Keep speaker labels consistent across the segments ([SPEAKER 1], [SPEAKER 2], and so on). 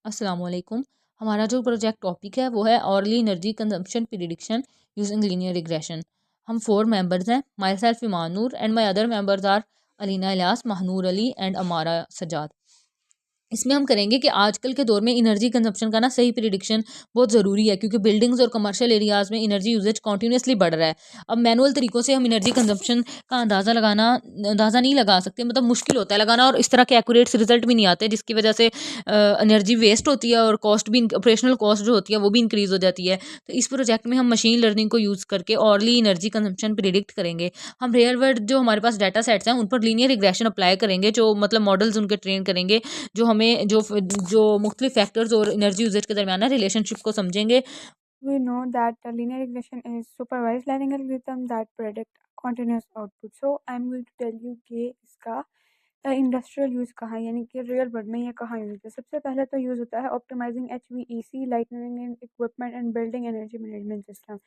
[SPEAKER 1] अस्सलाम वालेकुम। हमारा जो प्रोजेक्ट टॉपिक है वो है hourly energy consumption prediction using linear regression. हम 4 मेंबर्स हैं, myself Iman Noor and my other members are Alina Ilyas, Mahnoor Ali and Amara Sajjad. इसमें हम करेंगे कि आजकल के दौर में एनर्जी कंजप्शन का ना सही प्रिडिक्शन बहुत ज़रूरी है, क्योंकि बिल्डिंग्स और कमर्शियल एरियाज़ में एनर्जी यूजेज कॉन्टीन्यूसली बढ़ रहा है। अब मैनुअल तरीक़ों से हम एनर्जी कंजप्शन का अंदाज़ा नहीं लगा सकते, मतलब मुश्किल होता है लगाना, और इस तरह के एक्यूरेट रिजल्ट भी नहीं आते, जिसकी वजह से एनर्जी वेस्ट होती है और कॉस्ट भी, ऑपरेशनल कॉस्ट जो होती है वो भी इंक्रीज़ हो जाती है। तो इस प्रोजेक्ट में हम मशीन लर्निंग को यूज़ करके ऑरली एनर्जी कंजप्शन प्रिडिक्ट करेंगे। हम रियल वर्ल्ड जो हमारे पास डाटा सेट्स हैं उन पर लीनियर रिग्रेशन अप्लाई करेंगे, जो मतलब मॉडल्स उनके ट्रेन करेंगे, जो हमें जो मुख्तलिफ फैक्टर्स और एनर्जी यूजेज के दरमियान रिलेशनशिप को समझेंगे।
[SPEAKER 2] We know that linear regression is supervised learning algorithm that predict continuous output. So I'm going to tell you कि इसका इंडस्ट्रियल यूज़ कहाँ है, यानी कि रियल वर्ल्ड में ये कहाँ यूज़ है। सबसे पहले तो यूज़ होता है optimising HVEC lighting and equipment and building energy management system.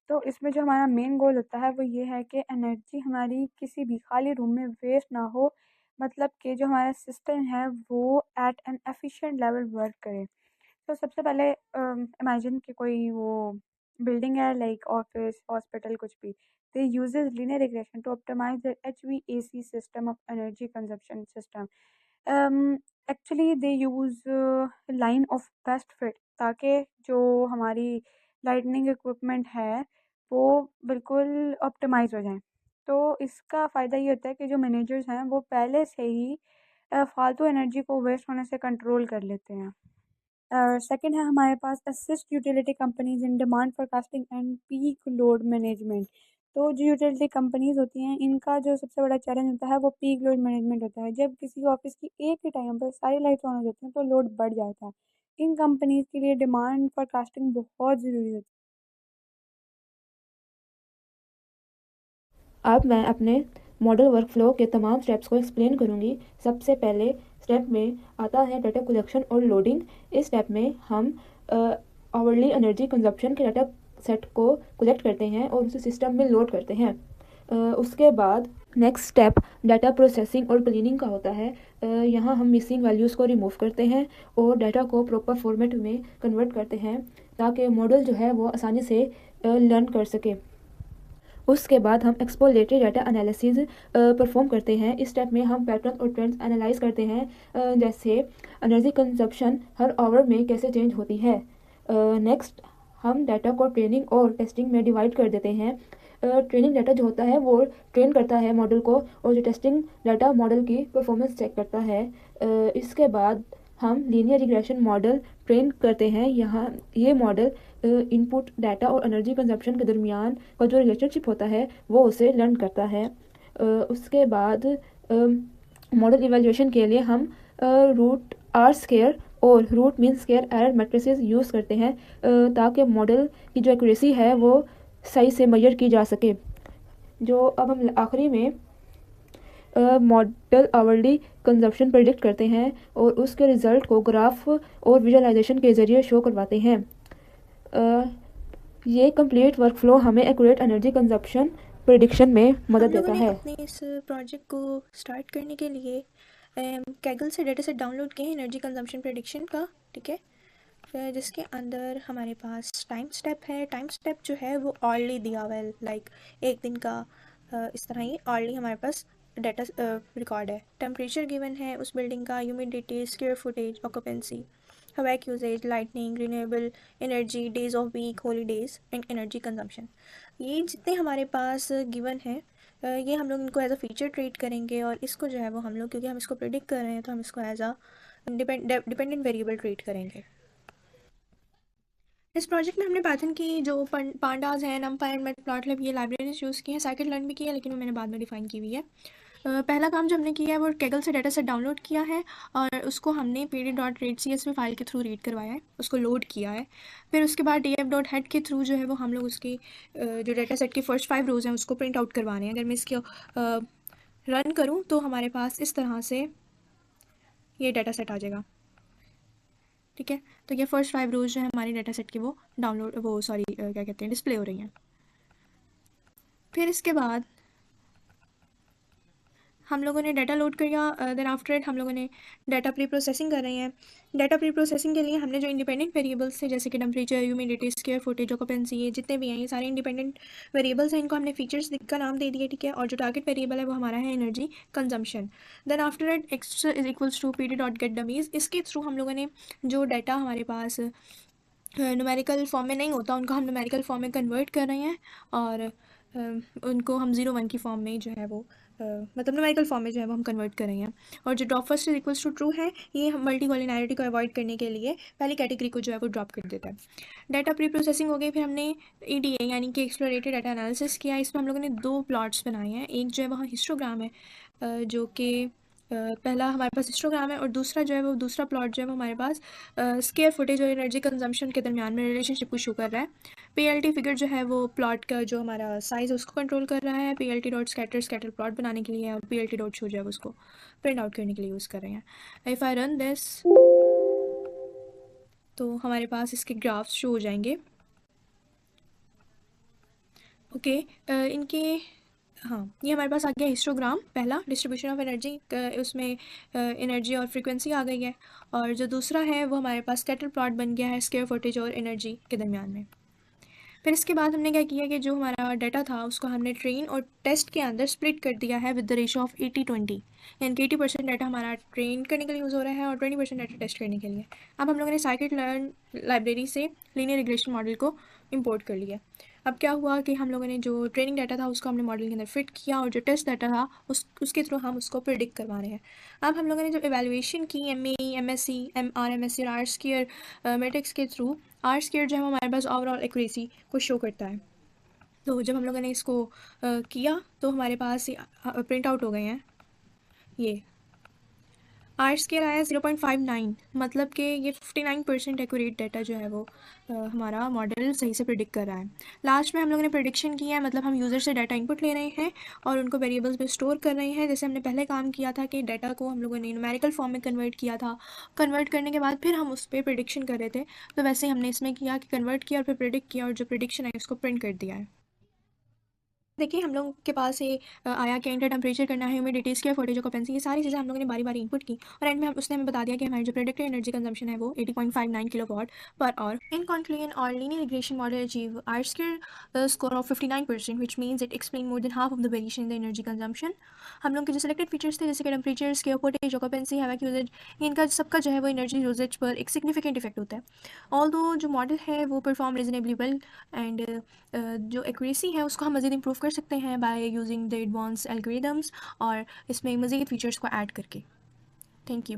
[SPEAKER 2] तो इसमें जो हमारा मेन गोल होता है वो ये है कि एनर्जी हमारी किसी भी खाली रूम में वेस्ट ना हो, मतलब कि जो हमारा सिस्टम है वो at an efficient level work करे। तो सबसे पहले इमेजिन कि कोई वो बिल्डिंग है, लाइक ऑफिस, हॉस्पिटल, कुछ भी। They uses linear regression to optimise the HVAC system of energy consumption system. Actually they use line of best fit, ताकि जो हमारी लाइटनिंग इक्विपमेंट है वो बिल्कुल ऑप्टिमाइज हो जाए। तो इसका फ़ायदा ये होता है कि जो मैनेजर्स हैं वो पहले से ही फालतू एनर्जी को वेस्ट होने से कंट्रोल कर लेते हैं। सेकंड है हमारे पास assist utility companies in demand forecasting and peak load management. तो जो यूटिलिटी कंपनीज होती हैं इनका जो सबसे बड़ा चैलेंज होता है वो पीक लोड मैनेजमेंट होता है। जब किसी ऑफिस की एक ही टाइम पर सारी लाइट्स ऑन हो जाती हैं तो लोड बढ़ जाता है। इन कंपनीज के लिए डिमांड फोरकास्टिंग बहुत ज़रूरी होती है।
[SPEAKER 3] अब मैं अपने मॉडल वर्कफ्लो के तमाम स्टेप्स को एक्सप्लेन करूँगी। सबसे पहले स्टेप में आता है डाटा कलेक्शन और लोडिंग। इस स्टेप में हम आवरली एनर्जी कंजप्शन के डाटा सेट को कलेक्ट करते हैं और उसे सिस्टम में लोड करते हैं। उसके बाद नेक्स्ट स्टेप डाटा प्रोसेसिंग और क्लीनिंग का होता है। यहाँ हम मिसिंग वैल्यूज़ को रिमूव करते हैं और डाटा को प्रॉपर फॉर्मेट में कन्वर्ट करते हैं, ताकि मॉडल जो है वो आसानी से लर्न कर सके। उसके बाद हम एक्सप्लोरेटरी डाटा एनालिसिस परफॉर्म करते हैं। इस स्टेप में हम पैटर्न और ट्रेंड्स एनालाइज करते हैं, जैसे एनर्जी कंजप्शन हर आवर में कैसे चेंज होती है। नेक्स्ट हम डाटा को ट्रेनिंग और टेस्टिंग में डिवाइड कर देते हैं। ट्रेनिंग डाटा जो होता है वो ट्रेन करता है मॉडल को, और जो टेस्टिंग डाटा मॉडल की परफॉर्मेंस चेक करता है। इसके बाद हम लीनियर रिग्रेशन मॉडल ट्रेन करते हैं। यहाँ ये मॉडल इनपुट डाटा और एनर्जी कंजप्शन के दरमियान का जो रिलेशनशिप होता है वो उसे लर्न करता है। उसके बाद मॉडल इवैल्यूएशन के लिए हम रूट आर स्केयर और root mean square error matrices use करते हैं, ताकि मॉडल की जो एक्यूरेसी है वो सही से मेजर की जा सके। जो अब हम आखिरी में मॉडल आवरली कंजप्शन प्रेडिक्ट करते हैं और उसके रिज़ल्ट को ग्राफ और विजुअलाइजेशन के ज़रिए शो करवाते हैं। ये कंप्लीट वर्कफ्लो हमें एक्यूरेट एनर्जी कंजप्शन प्रेडिक्शन में मदद देता है।
[SPEAKER 4] अपने इस प्रोजेक्ट को स्टार्ट करने के लिए कैगल से डेटा सेट डाउनलोड किए एनर्जी कंजम्पशन प्रेडिक्शन का, ठीक है, जिसके अंदर हमारे पास टाइम स्टेप है। टाइम स्टेप जो है वो ऑर्ली दिया हुआ है, लाइक एक दिन का, इस तरह ही ऑर्ली हमारे पास डाटा रिकॉर्ड है। टेम्परेचर गिवन है उस बिल्डिंग का, humidity, square footage, occupancy, HVAC usage, lighting, renewable energy, days of week, holidays and energy consumption. ये जितने हमारे पास गिवन है, ये हम लोग इनको एज अ फीचर ट्रीट करेंगे, और इसको जो है वो हम लोग, क्योंकि हम इसको प्रिडिक्ट कर रहे हैं, तो हम इसको as a dependent variable treat करेंगे। इस प्रोजेक्ट में हमने पाइथन की जो पांडाज हैं, नमपाई एंड मैटप्लॉटलिब, ये लाइब्रेरीज यूज़ की हैं। साइकिट लर्न भी की है, लेकिन वो मैंने बाद में डिफाइन की हुई है। पहला काम जो हमने किया है वो कैगल से डाटा सेट डाउनलोड किया है, और उसको हमने pd.readcs फाइल के थ्रू रीड करवाया है, उसको लोड किया है। फिर उसके बाद df.head के थ्रू जो है वो हम लोग उसकी जो डाटा सेट की फर्स्ट 5 रोज़ हैं उसको प्रिंट आउट करवाने हैं। अगर मैं इसको रन करूँ तो हमारे पास इस तरह से ये डाटा सेट आ जाएगा, ठीक है। तो ये फर्स्ट 5 रोज़ जो है हमारी डाटा सेट की वो क्या कहते हैं, डिस्प्ले हो रही हैं। फिर इसके बाद हम लोगों ने डाटा लोड किया, देन आफ्टर इट हम लोगों ने डाटा प्री प्रोसेसिंग कर रहे हैं। डाटा प्री प्रोसेसिंग के लिए हमने जो इंडिपेंडेंट वेरिएबल्स थे जैसे कि temperature, humidity, square footage, occupancy, ये जितने भी हैं ये सारे इंडिपेंडेंट वेरिएबल्स हैं, इनको हमने फीचर्स का नाम दे दिया, ठीक है। और जो टारगेट वेरिएबल है वो हमारा है energy consumption. Then after it X is equals to pd dot get dummies. इसके थ्रू हम लोगों ने जो डाटा हमारे पास न्यूमेरिकल फॉर्म में नहीं होता उनको हम न्यूमेरिकल फॉर्म में कन्वर्ट कर रहे हैं, और उनको हम 0 1 की फॉर्म में जो है वो मतलब न्यूमेरिकल फॉर्म में जो है वो हम कन्वर्ट कर रहे हैं। और जो drop first is equals to true है, ये हम मल्टीकोलिनैरिटी को अवॉइड करने के लिए पहली कैटेगरी को जो है वो ड्रॉप कर देता है। डाटा प्री प्रोसेसिंग हो गई, फिर हमने EDA यानी कि एक्सप्लोरेटेड डाटा एनालिसिस किया। इसमें हम लोगों ने 2 प्लॉट्स बनाए हैं। एक जो है वहाँ हिस्टोग्राम है, जो कि पहला हमारे पास हिस्टोग्राम है, और दूसरा जो है वो दूसरा प्लॉट जो है वो हमारे पास स्क्वायर फुटेज और एनर्जी कंजम्पशन के दरमियान में रिलेशनशिप को शो कर रहा है। PLT फिगर जो है वो प्लॉट का जो हमारा साइज़ है उसको कंट्रोल कर रहा है। PLT डॉट स्कैटर प्लॉट बनाने के लिए, और PLT डॉट शो जो है उसको प्रिंट आउट करने के लिए यूज़ कर रहे हैं। इफ़ आई रन दिस तो हमारे पास इसके ग्राफ्स शो हो जाएंगे। ओके, इनके हाँ, ये हमारे पास आ गया हिस्टोग्राम पहला, डिस्ट्रीब्यूशन ऑफ एनर्जी, उसमें एनर्जी और फ्रीक्वेंसी आ गई है। और जो दूसरा है वो हमारे पास स्कैटर प्लॉट बन गया है स्क्वायर फुटेज और एनर्जी के दरमियान में। फिर इसके बाद हमने क्या किया कि जो हमारा डाटा था उसको हमने ट्रेन और टेस्ट के अंदर स्प्लिट कर दिया है विद द रेशो ऑफ 80-20, यानी कि 80% डाटा हमारा ट्रेन करने के लिए यूज़ हो रहा है और 20% डाटा टेस्ट करने के लिए। अब हम लोगों ने साइकिट लर्न लाइब्रेरी से लीनियर रिग्रेशन मॉडल को इंपोर्ट कर लिया। अब क्या हुआ कि हम लोगों ने जो ट्रेनिंग डाटा था उसको हमने मॉडल के अंदर फिट किया, और जो टेस्ट डाटा था उसके थ्रू हम उसको प्रिडिक्ट करवा रहे हैं। अब हम लोगों ने जब एवेलुएशन की MAE, MSc, MR, MSc और R-स्क्वायर मैट्रिक्स के थ्रू, R-स्क्वायर जो है हमारे पास ओवरऑल एक्यूरेसी को शो करता है। तो जब हम लोगों ने इसको किया तो हमारे पास प्रिंट आउट हो गए हैं ये। R-स्क्वायर आया 0.59, मतलब कि ये 59% एक्यूरेट डाटा जो है वो हमारा मॉडल सही से प्रिडिक्ट कर रहा है। लास्ट में हम लोगों ने प्रिडिक्शन किया है, मतलब हम यूज़र से डाटा इनपुट ले रहे हैं और उनको वेरिएबल्स में स्टोर कर रहे हैं। जैसे हमने पहले काम किया था कि डाटा को हम लोगों ने न्यूमेरिकल फॉर्म में कन्वर्ट किया था, कन्वर्ट करने के बाद फिर हम उस पर प्रिडिक्शन कर रहे थे, तो वैसे हमने इसमें किया कि कन्वर्ट किया और फिर प्रिडिक्ट किया, और जो प्रिडिक्शन है उसको प्रिंट कर दिया है। देखिए हम लोगों के पास ये आया कि इंटर टेम्परेचर करना है, ह्यूमिडिटी, स्क्वायर फुटेज, ऑक्यूपेंसी, ये सारी चीज़ें हम लोगों ने बारी बारी इनपुट की, और एंड में उसने हमें बता दिया कि हमारी जो प्रेडिक्टेड एनर्जी कंजम्पशन है वो 80.59 kilowatt per hour. In conclusion our linear regression model achieve R-स्क्वायर score of 59%, which means it explain more than half of the variation in the energy consumption. हम लोग के जो सिलेक्टेड फीचर्स थे जैसे कि temperature, square footage, occupancy, HVAC usage, इनका सबका जो है वो एनर्जी यूजेज पर एक सिग्निफिकेंट इफेक्ट होता है। ऑल्दो जो मॉडल है वो परफॉर्म रीजनेबली वेल, एंड जो एक्यूरेसी है उसको हम मज़ीद इंप्रूव कर सकते हैं by using the advance algorithms और इसमें मज़ीद फीचर्स को ऐड करके। Thank you.